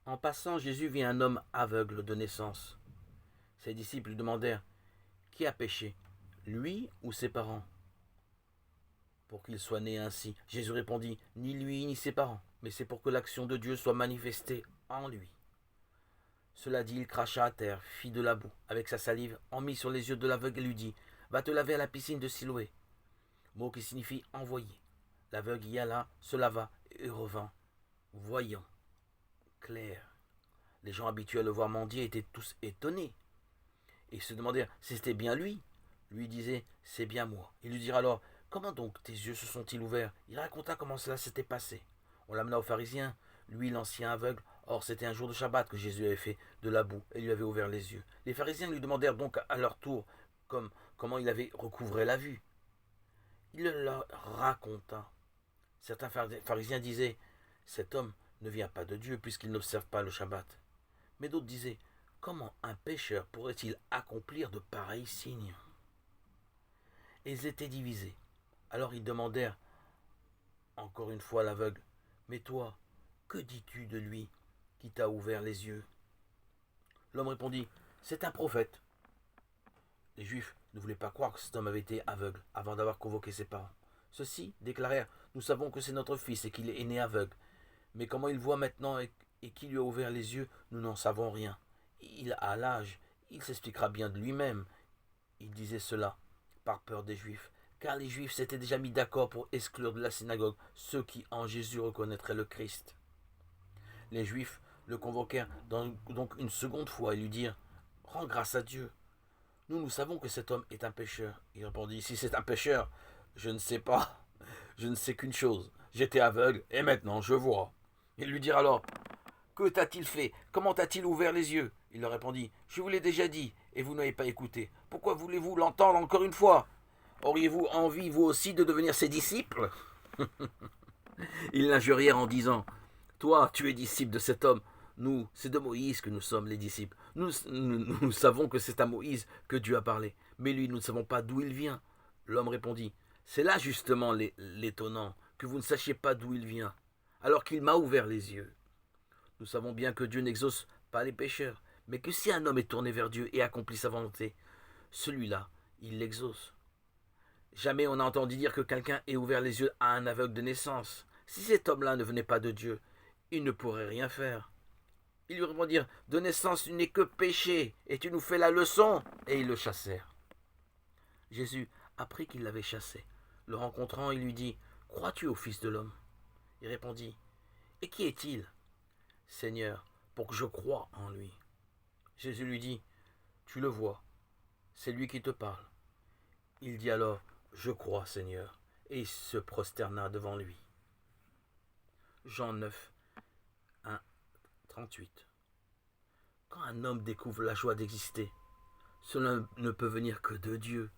En passant, Jésus vit un homme aveugle de naissance. Ses disciples lui demandèrent: Qui a péché, lui ou ses parents, pour qu'il soit né ainsi? Jésus répondit: Ni lui ni ses parents, mais c'est pour que l'action de Dieu soit manifestée en lui. Cela dit, il cracha à terre, fit de la boue avec sa salive, en mit sur les yeux de l'aveugle et lui dit: Va te laver à la piscine de Siloé, mot qui signifie envoyé. L'aveugle y alla, se lava et revint, voyant clair. Les gens habitués à le voir mendier étaient tous étonnés et se demandèrent si c'était bien lui. Lui disait: C'est bien moi. Ils lui dirent alors: Comment donc tes yeux se sont-ils ouverts? Il raconta comment cela s'était passé. On l'amena aux pharisiens, lui l'ancien aveugle. Or c'était un jour de Shabbat que Jésus avait fait de la boue et lui avait ouvert les yeux. Les pharisiens lui demandèrent donc à leur tour comment il avait recouvré la vue. Il leur raconta. Certains pharisiens disaient: Cet homme ne vient pas de Dieu puisqu'il n'observe pas le Shabbat. Mais d'autres disaient: Comment un pécheur pourrait-il accomplir de pareils signes? Et ils étaient divisés. Alors ils demandèrent encore une fois à l'aveugle: Mais toi, que dis-tu de lui qui t'a ouvert les yeux? L'homme répondit: C'est un prophète. Les Juifs ne voulaient pas croire que cet homme avait été aveugle avant d'avoir convoqué ses parents. Ceux-ci déclarèrent: Nous savons que c'est notre fils et qu'il est né aveugle. Mais comment il voit maintenant et qui lui a ouvert les yeux, nous n'en savons rien. Il a l'âge, il s'expliquera bien de lui-même. Il disait cela par peur des Juifs, car les Juifs s'étaient déjà mis d'accord pour exclure de la synagogue ceux qui en Jésus reconnaîtraient le Christ. Les Juifs le convoquèrent donc une seconde fois et lui dirent: Rends grâce à Dieu. Nous savons que cet homme est un pécheur. Il répondit: Si c'est un pécheur, je ne sais pas. Je ne sais qu'une chose. J'étais aveugle et maintenant je vois. Ils lui dirent alors: Que t'a-t-il fait? Comment t'a-t-il ouvert les yeux? Il leur répondit: Je vous l'ai déjà dit, et vous n'avez pas écouté. Pourquoi voulez-vous l'entendre encore une fois? Auriez-vous envie, vous aussi, de devenir ses disciples? Ils l'injurièrent en disant: Toi, tu es disciple de cet homme. Nous, c'est de Moïse que nous sommes les disciples. Nous savons que c'est à Moïse que Dieu a parlé. Mais lui, nous ne savons pas d'où il vient. L'homme répondit: C'est là justement l'étonnant, que vous ne sachiez pas d'où il vient, alors qu'il m'a ouvert les yeux. Nous savons bien que Dieu n'exauce pas les pécheurs, mais que si un homme est tourné vers Dieu et accomplit sa volonté, celui-là, il l'exauce. Jamais on n'a entendu dire que quelqu'un ait ouvert les yeux à un aveugle de naissance. Si cet homme-là ne venait pas de Dieu, il ne pourrait rien faire. Ils lui répondirent: De naissance, tu n'es que péché, et tu nous fais la leçon. Et ils le chassèrent. Jésus apprit qu'ils l'avaient chassé. Le rencontrant, il lui dit: Crois-tu au Fils de l'homme? Il répondit: Et qui est-il, Seigneur, pour que je croie en lui? Jésus lui dit: Tu le vois, c'est lui qui te parle. Il dit alors: Je crois, Seigneur, et il se prosterna devant lui. Jean 9, 1, 38. Quand un homme découvre la joie d'exister, cela ne peut venir que de Dieu.